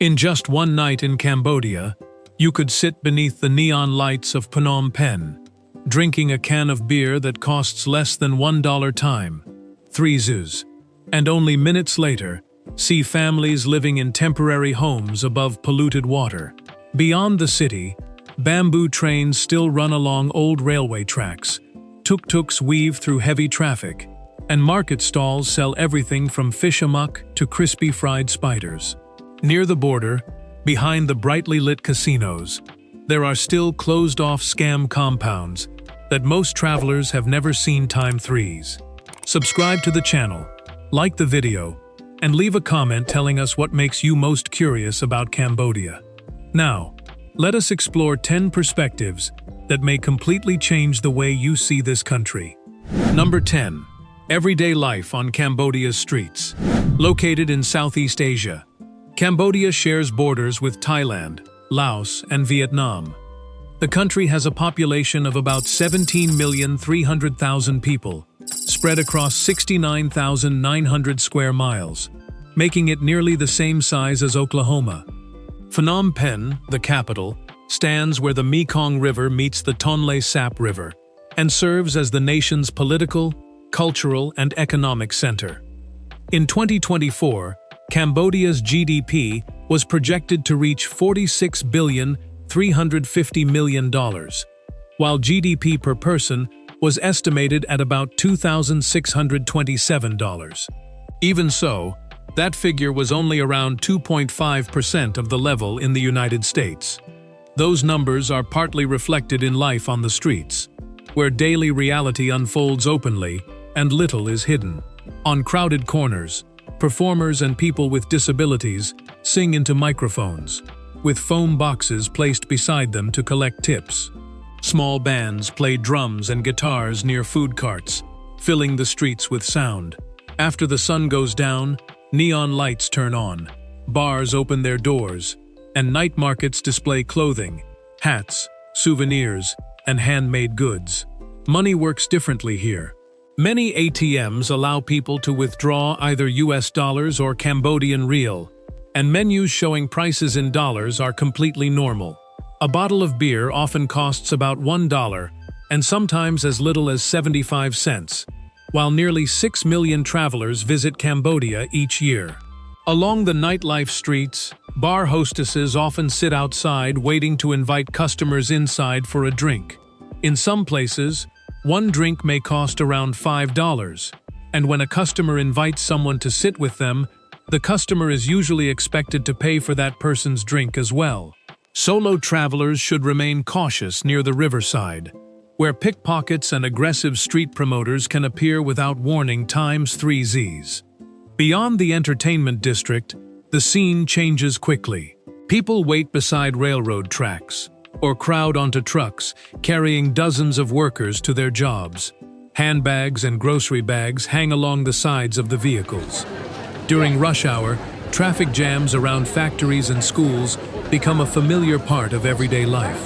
In just one night in Cambodia, you could sit beneath the neon lights of Phnom Penh, drinking a can of beer that costs less than $1 time, 3 zuz, and only minutes later, see families living in temporary homes above polluted water. Beyond the city, bamboo trains still run along old railway tracks, tuk-tuks weave through heavy traffic, and market stalls sell everything from fish amok to crispy fried spiders. Near the border, behind the brightly lit casinos, there are still closed-off scam compounds that most travelers have never seen ×3s. Subscribe to the channel, like the video, and leave a comment telling us what makes you most curious about Cambodia. Now, let us explore 10 perspectives that may completely change the way you see this country. Number 10. Everyday life on Cambodia's streets. Located in Southeast Asia, Cambodia shares borders with Thailand, Laos, and Vietnam. The country has a population of about 17,300,000 people, spread across 69,900 square miles, making it nearly the same size as Oklahoma. Phnom Penh, the capital, stands where the Mekong River meets the Tonle Sap River and serves as the nation's political, cultural, and economic center. In 2024, Cambodia's GDP was projected to reach $46.35 billion, while GDP per person was estimated at about $2,627. Even so, that figure was only around 2.5% of the level in the United States. Those numbers are partly reflected in life on the streets, where daily reality unfolds openly and little is hidden. On crowded corners, performers and people with disabilities sing into microphones, with foam boxes placed beside them to collect tips. Small bands play drums and guitars near food carts, filling the streets with sound. After the sun goes down, neon lights turn on, bars open their doors, and night markets display clothing, hats, souvenirs, and handmade goods. Money works differently here. Many ATMs allow people to withdraw either US dollars or Cambodian riel, and menus showing prices in dollars are completely normal. A bottle of beer often costs about $1 and sometimes as little as 75 cents, while nearly 6 million travelers visit Cambodia each year. Along the nightlife streets, bar hostesses often sit outside waiting to invite customers inside for a drink. In some places, one drink may cost around $5, and when a customer invites someone to sit with them, the customer is usually expected to pay for that person's drink as well. Solo travelers should remain cautious near the riverside, where pickpockets and aggressive street promoters can appear without warning ×3s. Beyond the entertainment district, the scene changes quickly. People wait beside railroad tracks, or crowd onto trucks, carrying dozens of workers to their jobs. Handbags and grocery bags hang along the sides of the vehicles. During rush hour, traffic jams around factories and schools become a familiar part of everyday life.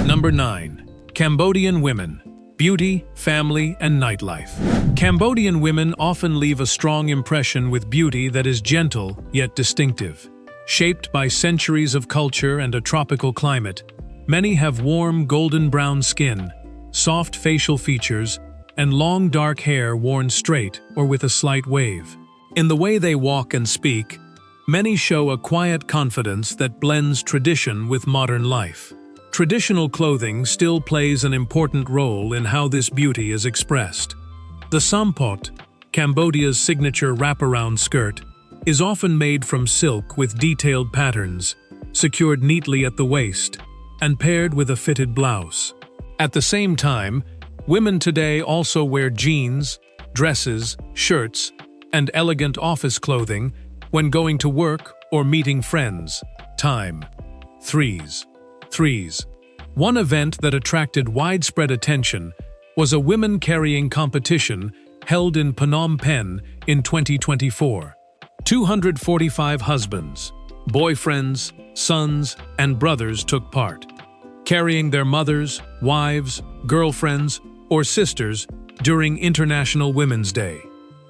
Number 9. Cambodian women. Beauty, family, and nightlife. Cambodian women often leave a strong impression with beauty that is gentle yet distinctive. Shaped by centuries of culture and a tropical climate, many have warm golden brown skin, soft facial features, and long dark hair worn straight or with a slight wave. In the way they walk and speak, many show a quiet confidence that blends tradition with modern life. Traditional clothing still plays an important role in how this beauty is expressed. The sampot, Cambodia's signature wraparound skirt, is often made from silk with detailed patterns, secured neatly at the waist, and paired with a fitted blouse. At the same time, women today also wear jeans, dresses, shirts, and elegant office clothing when going to work or meeting friends. ×3s. One event that attracted widespread attention was a women carrying competition held in Phnom Penh in 2024. 245 husbands, boyfriends, sons, and brothers took part, carrying their mothers, wives, girlfriends, or sisters during International Women's Day.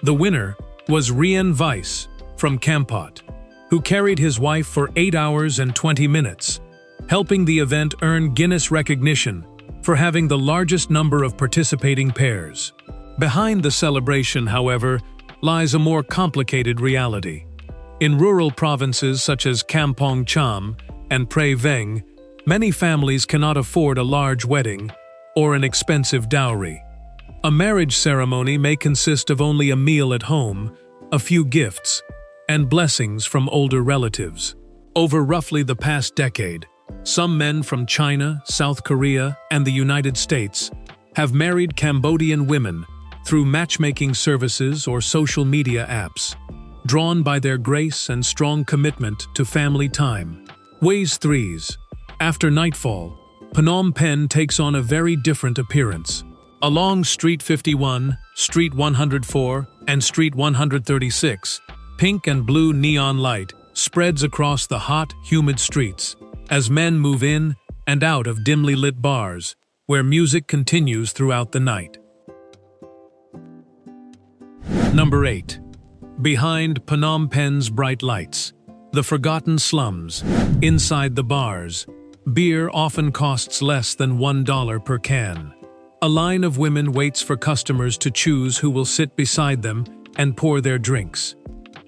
The winner was Rien Weiss from Kampot, who carried his wife for 8 hours and 20 minutes, helping the event earn Guinness recognition for having the largest number of participating pairs. Behind the celebration, however, lies a more complicated reality. In rural provinces such as Kampong Cham and Pre Veng, many families cannot afford a large wedding or an expensive dowry. A marriage ceremony may consist of only a meal at home, a few gifts, and blessings from older relatives. Over roughly the past decade, some men from China, South Korea, and the United States have married Cambodian women through matchmaking services or social media apps, drawn by their grace and strong commitment to family time. Ways 3s. After nightfall, Phnom Penh takes on a very different appearance. Along Street 51, Street 104, and Street 136, pink and blue neon light spreads across the hot, humid streets as men move in and out of dimly lit bars, where music continues throughout the night. Number 8. Behind Phnom Penh's bright lights, the forgotten slums. Inside the bars, beer often costs less than $1 per can. A line of women waits for customers to choose who will sit beside them and pour their drinks.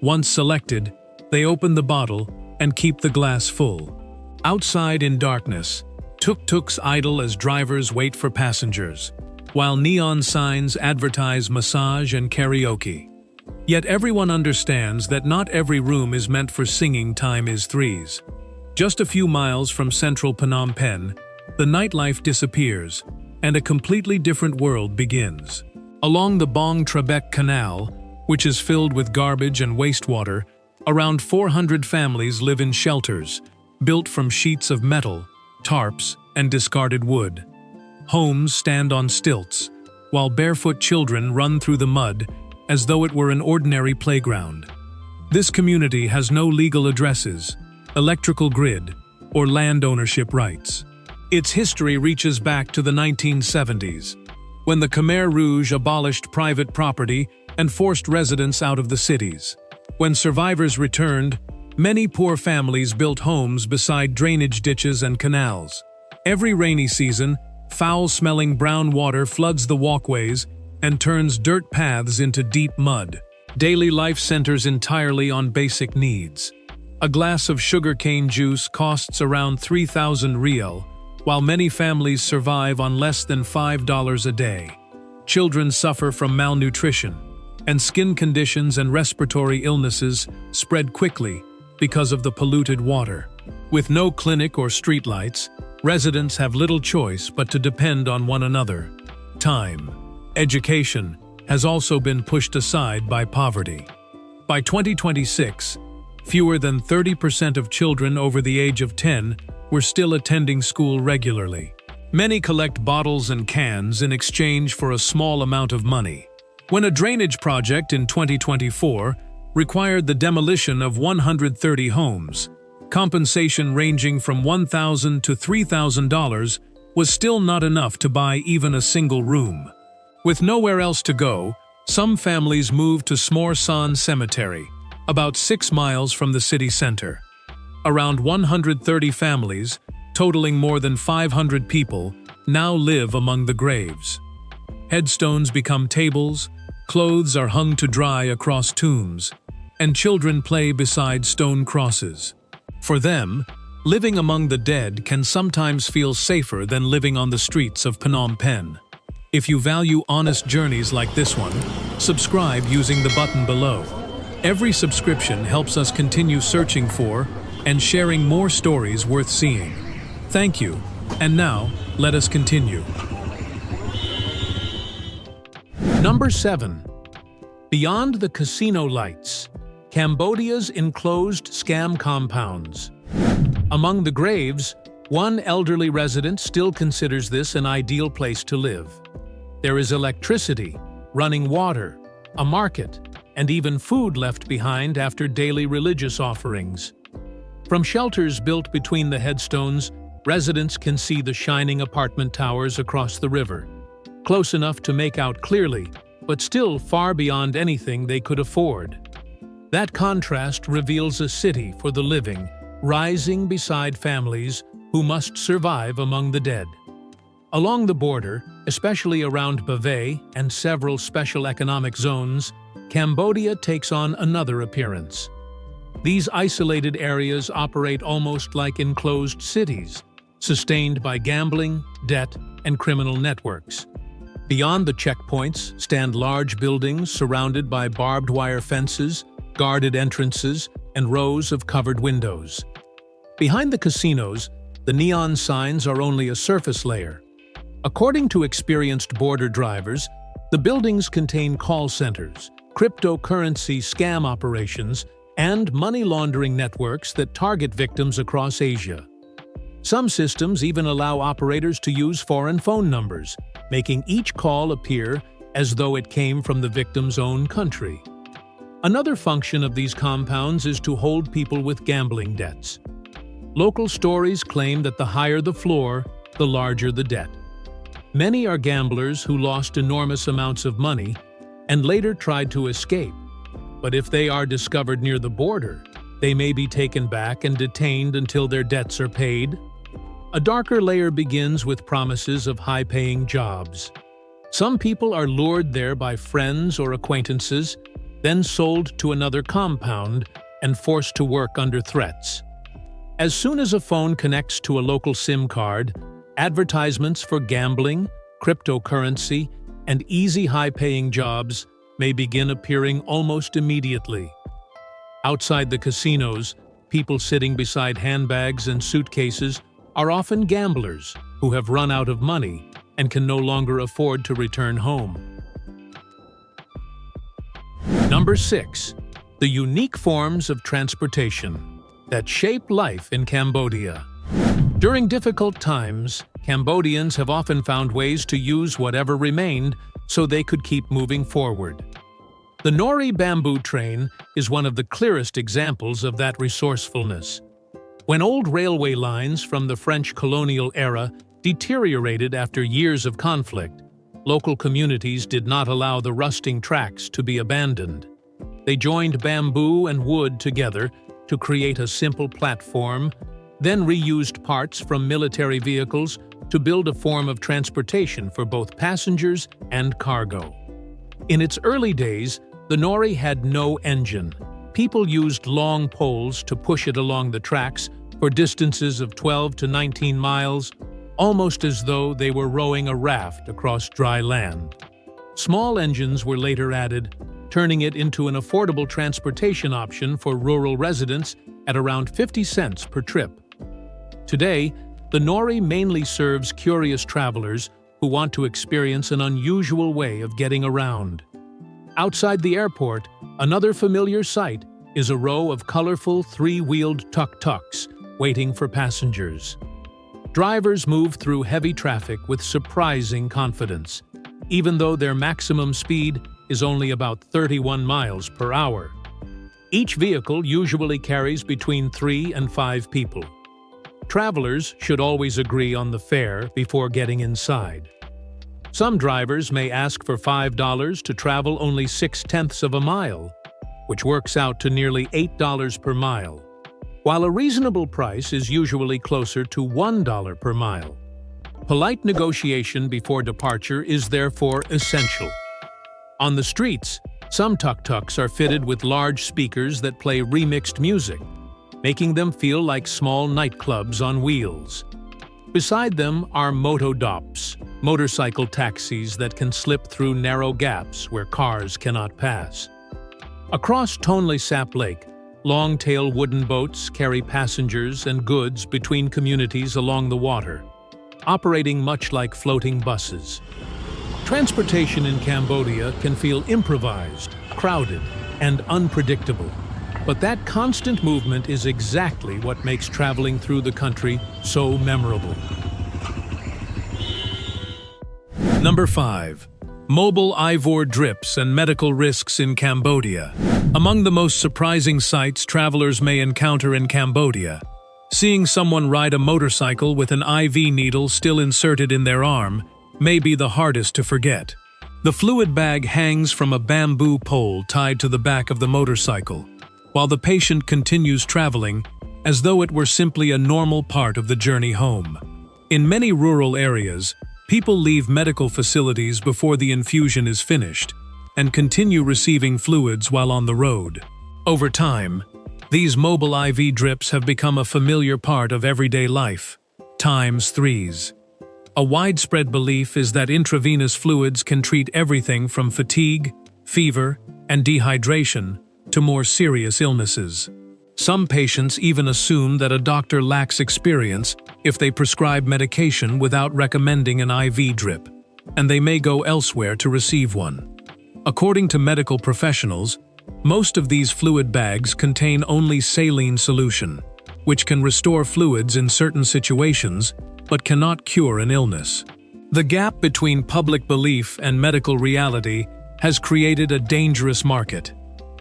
Once selected, they open the bottle and keep the glass full. Outside in darkness, tuk-tuks idle as drivers wait for passengers, while neon signs advertise massage and karaoke. Yet everyone understands that not every room is meant for singing Time is Threes. Just a few miles from central Phnom Penh, the nightlife disappears, and a completely different world begins. Along the Bong Trebek Canal, which is filled with garbage and wastewater, around 400 families live in shelters, built from sheets of metal, tarps, and discarded wood. Homes stand on stilts, while barefoot children run through the mud as though it were an ordinary playground. This community has no legal addresses, electrical grid, or land ownership rights. Its history reaches back to the 1970s, when the Khmer Rouge abolished private property and forced residents out of the cities. When survivors returned, many poor families built homes beside drainage ditches and canals. Every rainy season, foul-smelling brown water floods the walkways and turns dirt paths into deep mud. Daily life centers entirely on basic needs. A glass of sugarcane juice costs around 3,000 riel, while many families survive on less than $5 a day. Children suffer from malnutrition, and skin conditions and respiratory illnesses spread quickly because of the polluted water. With no clinic or streetlights, residents have little choice but to depend on one another. Time. Education has also been pushed aside by poverty. By 2026, fewer than 30% of children over the age of 10 were still attending school regularly. Many collect bottles and cans in exchange for a small amount of money. When a drainage project in 2024 required the demolition of 130 homes, compensation ranging from $1,000 to $3,000 was still not enough to buy even a single room. With nowhere else to go, some families moved to Smor San Cemetery, about 6 miles from the city center. Around 130 families, totaling more than 500 people, now live among the graves. Headstones become tables, clothes are hung to dry across tombs, and children play beside stone crosses. For them, living among the dead can sometimes feel safer than living on the streets of Phnom Penh. If you value honest journeys like this one, subscribe using the button below. Every subscription helps us continue searching for and sharing more stories worth seeing. Thank you, and now, let us continue. Number 7. Beyond the casino lights, Cambodia's enclosed scam compounds. Among the graves, one elderly resident still considers this an ideal place to live. There is electricity, running water, a market, and even food left behind after daily religious offerings. From shelters built between the headstones, residents can see the shining apartment towers across the river, close enough to make out clearly, but still far beyond anything they could afford. That contrast reveals a city for the living, rising beside families who must survive among the dead. Along the border, especially around Bavay and several special economic zones, Cambodia takes on another appearance. These isolated areas operate almost like enclosed cities, sustained by gambling, debt, and criminal networks. Beyond the checkpoints stand large buildings surrounded by barbed wire fences, guarded entrances, and rows of covered windows. Behind the casinos, the neon signs are only a surface layer. According to experienced border drivers, the buildings contain call centers, cryptocurrency scam operations, and money laundering networks that target victims across Asia. Some systems even allow operators to use foreign phone numbers, making each call appear as though it came from the victim's own country. Another function of these compounds is to hold people with gambling debts. Local stories claim that the higher the floor, the larger the debt. Many are gamblers who lost enormous amounts of money and later tried to escape. But if they are discovered near the border, they may be taken back and detained until their debts are paid. A darker layer begins with promises of high-paying jobs. Some people are lured there by friends or acquaintances, then sold to another compound and forced to work under threats. As soon as a phone connects to a local SIM card, advertisements for gambling, cryptocurrency, and easy high-paying jobs may begin appearing almost immediately. Outside the casinos, people sitting beside handbags and suitcases are often gamblers who have run out of money and can no longer afford to return home. Number 6. The unique forms of transportation that shape life in Cambodia. During difficult times, Cambodians have often found ways to use whatever remained so they could keep moving forward. The Nori bamboo train is one of the clearest examples of that resourcefulness. When old railway lines from the French colonial era deteriorated after years of conflict, local communities did not allow the rusting tracks to be abandoned. They joined bamboo and wood together to create a simple platform, then reused parts from military vehicles to build a form of transportation for both passengers and cargo. In its early days, the Nori had no engine. People used long poles to push it along the tracks for distances of 12 to 19 miles, almost as though they were rowing a raft across dry land. Small engines were later added, turning it into an affordable transportation option for rural residents at around 50 cents per trip. Today, the Nori mainly serves curious travelers who want to experience an unusual way of getting around. Outside the airport, another familiar sight is a row of colorful three-wheeled tuk-tuks waiting for passengers. Drivers move through heavy traffic with surprising confidence, even though their maximum speed is only about 31 miles per hour. Each vehicle usually carries between 3 and 5 people. Travelers should always agree on the fare before getting inside. Some drivers may ask for $5 to travel only 6/10 of a mile, which works out to nearly $8 per mile, while a reasonable price is usually closer to $1 per mile. Polite negotiation before departure is therefore essential. On the streets, some tuk-tuks are fitted with large speakers that play remixed music, making them feel like small nightclubs on wheels. Beside them are motodops, motorcycle taxis that can slip through narrow gaps where cars cannot pass. Across Tonle Sap Lake, long-tail wooden boats carry passengers and goods between communities along the water, operating much like floating buses. Transportation in Cambodia can feel improvised, crowded, and unpredictable. But that constant movement is exactly what makes traveling through the country so memorable. Number 5. Mobile Ivor drips and medical risks in Cambodia. Among the most surprising sights travelers may encounter in Cambodia, seeing someone ride a motorcycle with an IV needle still inserted in their arm may be the hardest to forget. The fluid bag hangs from a bamboo pole tied to the back of the motorcycle, while the patient continues traveling as though it were simply a normal part of the journey home. In many rural areas, people leave medical facilities before the infusion is finished and continue receiving fluids while on the road. Over time, these mobile IV drips have become a familiar part of everyday life, times threes. A widespread belief is that intravenous fluids can treat everything from fatigue, fever, and dehydration to more serious illnesses. Some patients even assume that a doctor lacks experience if they prescribe medication without recommending an IV drip, and they may go elsewhere to receive one. According to medical professionals, most of these fluid bags contain only saline solution, which can restore fluids in certain situations but cannot cure an illness. The gap between public belief and medical reality has created a dangerous market.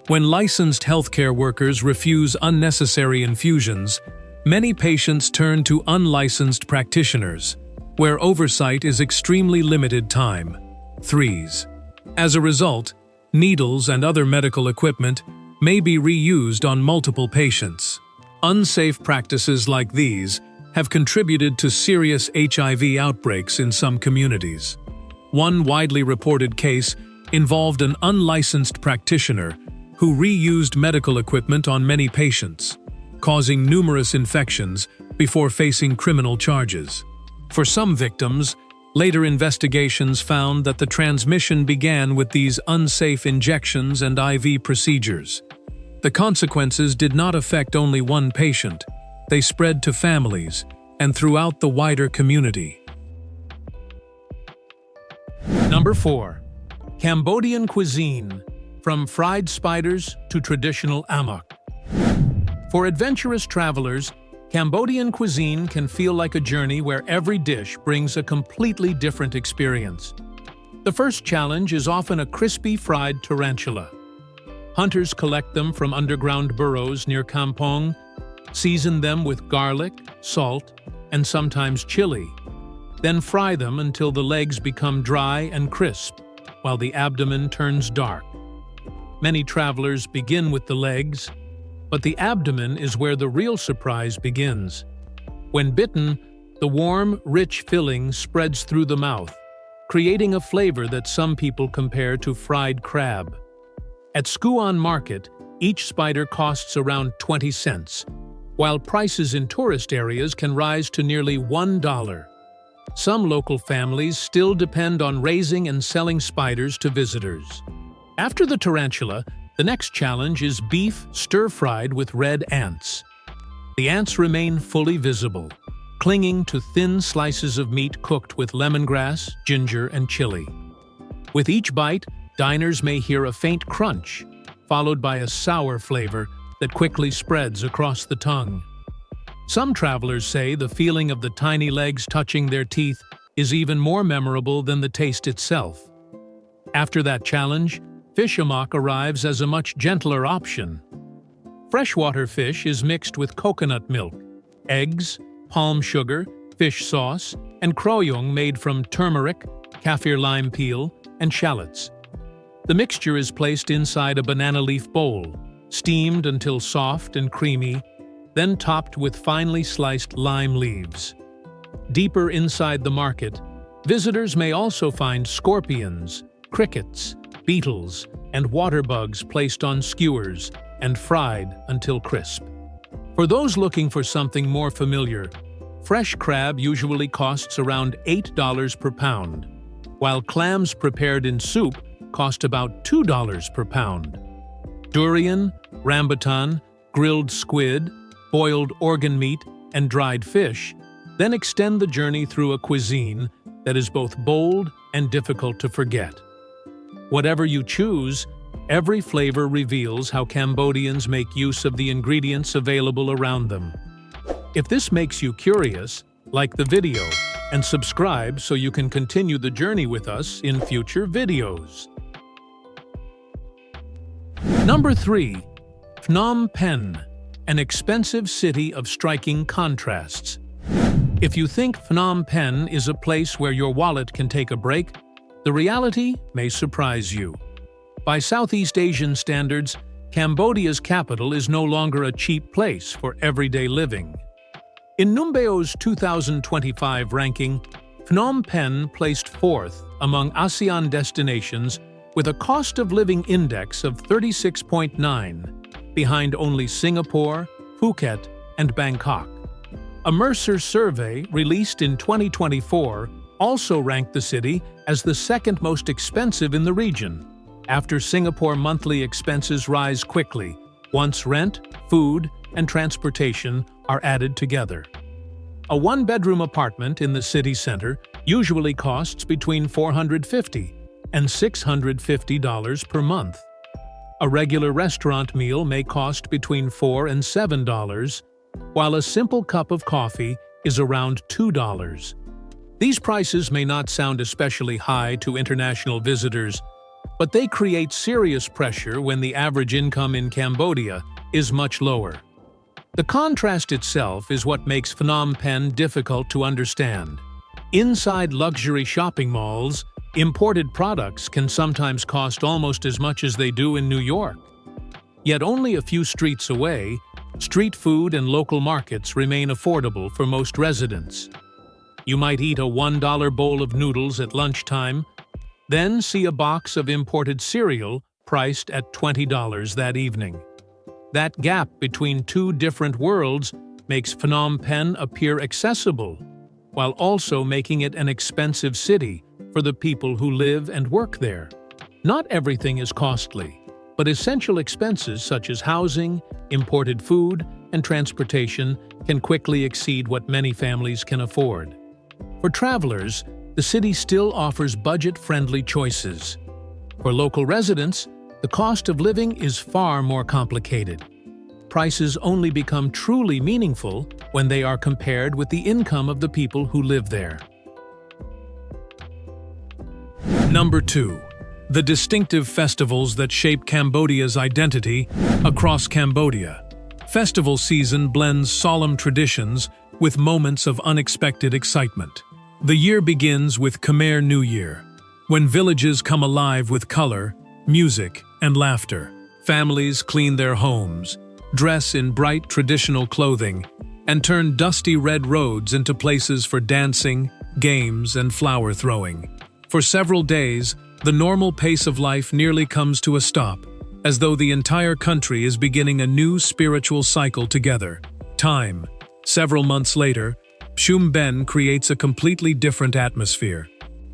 When licensed healthcare workers refuse unnecessary infusions, many patients turn to unlicensed practitioners, where oversight is extremely limited time, threes. As a result, needles and other medical equipment may be reused on multiple patients. Unsafe practices like these have contributed to serious HIV outbreaks in some communities. One widely reported case involved an unlicensed practitioner who reused medical equipment on many patients, causing numerous infections before facing criminal charges. For some victims, later investigations found that the transmission began with these unsafe injections and IV procedures. The consequences did not affect only one patient. They spread to families and throughout the wider community. Number 4. Cambodian cuisine. From fried spiders to traditional amok. For adventurous travelers, Cambodian cuisine can feel like a journey where every dish brings a completely different experience. The first challenge is often a crispy fried tarantula. Hunters collect them from underground burrows near kampong, season them with garlic, salt, and sometimes chili, then fry them until the legs become dry and crisp, while the abdomen turns dark. Many travelers begin with the legs, but the abdomen is where the real surprise begins. When bitten, the warm, rich filling spreads through the mouth, creating a flavor that some people compare to fried crab. At Skuan Market, each spider costs around 20 cents, while prices in tourist areas can rise to nearly $1. Some local families still depend on raising and selling spiders to visitors. After the tarantula, the next challenge is beef stir-fried with red ants. The ants remain fully visible, clinging to thin slices of meat cooked with lemongrass, ginger, and chili. With each bite, diners may hear a faint crunch, followed by a sour flavor that quickly spreads across the tongue. Some travelers say the feeling of the tiny legs touching their teeth is even more memorable than the taste itself. After that challenge, fish amok arrives as a much gentler option. Freshwater fish is mixed with coconut milk, eggs, palm sugar, fish sauce, and kroyong made from turmeric, kaffir lime peel, and shallots. The mixture is placed inside a banana leaf bowl, steamed until soft and creamy, then topped with finely sliced lime leaves. Deeper inside the market, visitors may also find scorpions, crickets, beetles, and water bugs placed on skewers and fried until crisp. For those looking for something more familiar, fresh crab usually costs around $8 per pound, while clams prepared in soup cost about $2 per pound. Durian, rambutan, grilled squid, boiled organ meat, and dried fish then extend the journey through a cuisine that is both bold and difficult to forget. Whatever you choose, every flavor reveals how Cambodians make use of the ingredients available around them. If this makes you curious, like the video and subscribe so you can continue the journey with us in future videos. Number 3. Phnom Penh, an expensive city of striking contrasts. If you think Phnom Penh is a place where your wallet can take a break, the reality may surprise you. By Southeast Asian standards, Cambodia's capital is no longer a cheap place for everyday living. In Numbeo's 2025 ranking, Phnom Penh placed fourth among ASEAN destinations with a cost of living index of 36.9, behind only Singapore, Phuket, and Bangkok. A Mercer survey released in 2024 also ranked the city as the second most expensive in the region, after Singapore monthly expenses rise quickly once rent, food, and transportation are added together. A one-bedroom apartment in the city center usually costs between $450 and $650 per month. A regular restaurant meal may cost between $4 and $7, while a simple cup of coffee is around $2. These prices may not sound especially high to international visitors, but they create serious pressure when the average income in Cambodia is much lower. The contrast itself is what makes Phnom Penh difficult to understand. Inside luxury shopping malls, imported products can sometimes cost almost as much as they do in New York. Yet only a few streets away, street food and local markets remain affordable for most residents. You might eat a $1 bowl of noodles at lunchtime, then see a box of imported cereal priced at $20 that evening. That gap between two different worlds makes Phnom Penh appear accessible, while also making it an expensive city for the people who live and work there. Not everything is costly, but essential expenses such as housing, imported food, and transportation can quickly exceed what many families can afford. For travelers, the city still offers budget-friendly choices. For local residents, the cost of living is far more complicated. Prices only become truly meaningful when they are compared with the income of the people who live there. Number 2. The distinctive festivals that shape Cambodia's identity across Cambodia. Festival season blends solemn traditions with moments of unexpected excitement. The year begins with Khmer New Year, when villages come alive with color, music, and laughter. Families clean their homes, dress in bright traditional clothing, and turn dusty red roads into places for dancing, games, and flower throwing. For several days, the normal pace of life nearly comes to a stop, as though the entire country is beginning a new spiritual cycle together. Time. Several months later, Phnom Penh creates a completely different atmosphere.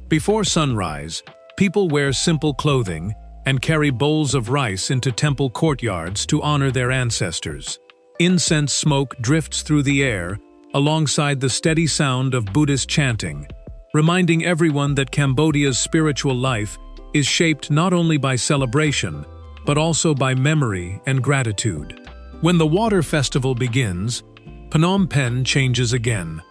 Before sunrise, people wear simple clothing and carry bowls of rice into temple courtyards to honor their ancestors. Incense smoke drifts through the air alongside the steady sound of Buddhist chanting, reminding everyone that Cambodia's spiritual life is shaped not only by celebration, but also by memory and gratitude. When the water festival begins, Phnom Penh changes again.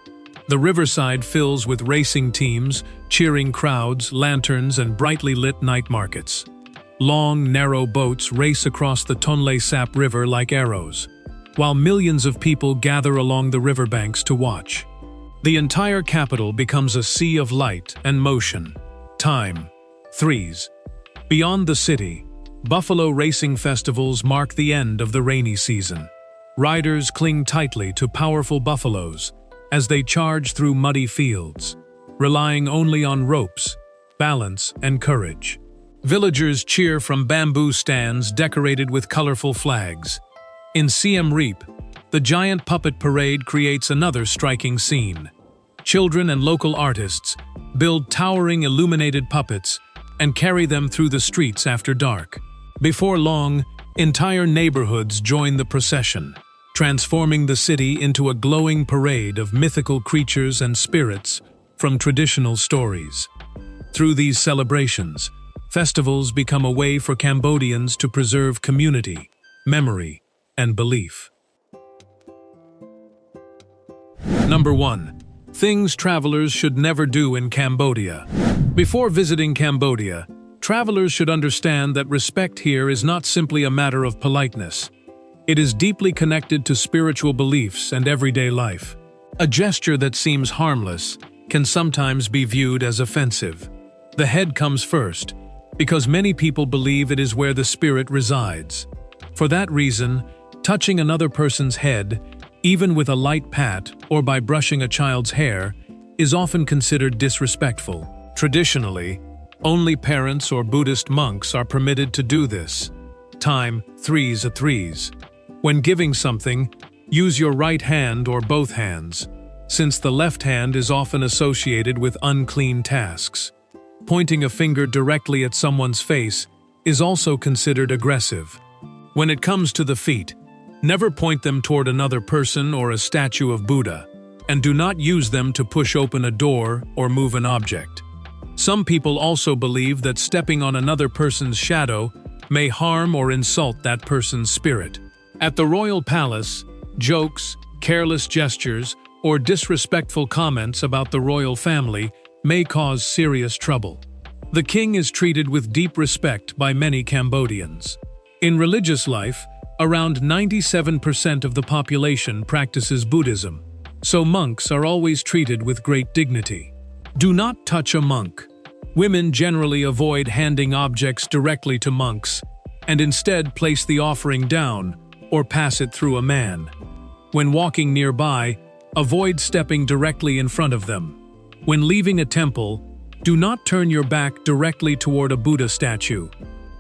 The riverside fills with racing teams, cheering crowds, lanterns, and brightly lit night markets. Long, narrow boats race across the Tonle Sap River like arrows, while millions of people gather along the riverbanks to watch. The entire capital becomes a sea of light and motion. Time. Threes. Beyond the city, buffalo racing festivals mark the end of the rainy season. Riders cling tightly to powerful buffaloes as they charge through muddy fields, relying only on ropes, balance, and courage. Villagers cheer from bamboo stands decorated with colorful flags. In Siem Reap, the giant puppet parade creates another striking scene. Children and local artists build towering illuminated puppets and carry them through the streets after dark. Before long, entire neighborhoods join the procession, transforming the city into a glowing parade of mythical creatures and spirits from traditional stories. Through these celebrations, festivals become a way for Cambodians to preserve community, memory, and belief. Number 1. Things travelers should never do in Cambodia. Before visiting Cambodia, travelers should understand that respect here is not simply a matter of politeness. It is deeply connected to spiritual beliefs and everyday life. A gesture that seems harmless can sometimes be viewed as offensive. The head comes first, because many people believe it is where the spirit resides. For that reason, touching another person's head, even with a light pat or by brushing a child's hair, is often considered disrespectful. Traditionally, only parents or Buddhist monks are permitted to do this. Time, 3s at 3s. When giving something, use your right hand or both hands, since the left hand is often associated with unclean tasks. Pointing a finger directly at someone's face is also considered aggressive. When it comes to the feet, never point them toward another person or a statue of Buddha, and do not use them to push open a door or move an object. Some people also believe that stepping on another person's shadow may harm or insult that person's spirit. At the royal palace, jokes, careless gestures, or disrespectful comments about the royal family may cause serious trouble. The king is treated with deep respect by many Cambodians. In religious life, around 97% of the population practices Buddhism, so monks are always treated with great dignity. Do not touch a monk. Women generally avoid handing objects directly to monks, and instead place the offering down or pass it through a man. When walking nearby, avoid stepping directly in front of them. When leaving a temple, do not turn your back directly toward a Buddha statue.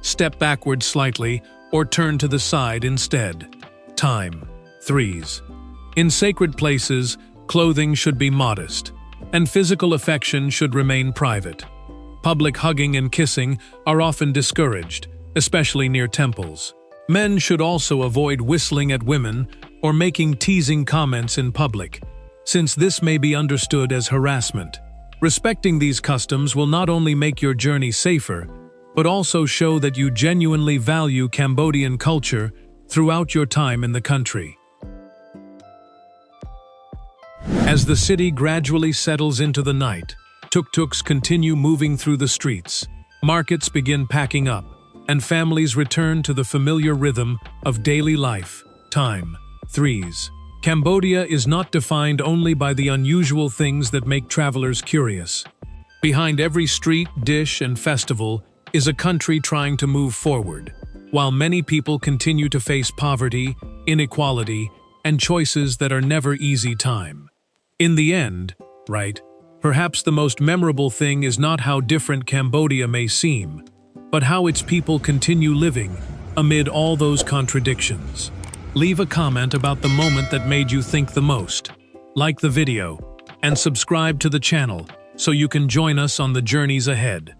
Step backward slightly or turn to the side instead. Time, 3s. In sacred places, clothing should be modest, and physical affection should remain private. Public hugging and kissing are often discouraged, especially near temples. Men should also avoid whistling at women or making teasing comments in public, since this may be understood as harassment. Respecting these customs will not only make your journey safer, but also show that you genuinely value Cambodian culture throughout your time in the country. As the city gradually settles into the night, tuk-tuks continue moving through the streets, markets begin packing up, and families return to the familiar rhythm of daily life. Time, 3s. Cambodia is not defined only by the unusual things that make travelers curious. Behind every street, dish, and festival is a country trying to move forward, while many people continue to face poverty, inequality, and choices that are never easy. Time. In the end, right, perhaps the most memorable thing is not how different Cambodia may seem, but how its people continue living amid all those contradictions. Leave a comment about the moment that made you think the most. Like the video, and subscribe to the channel so you can join us on the journeys ahead.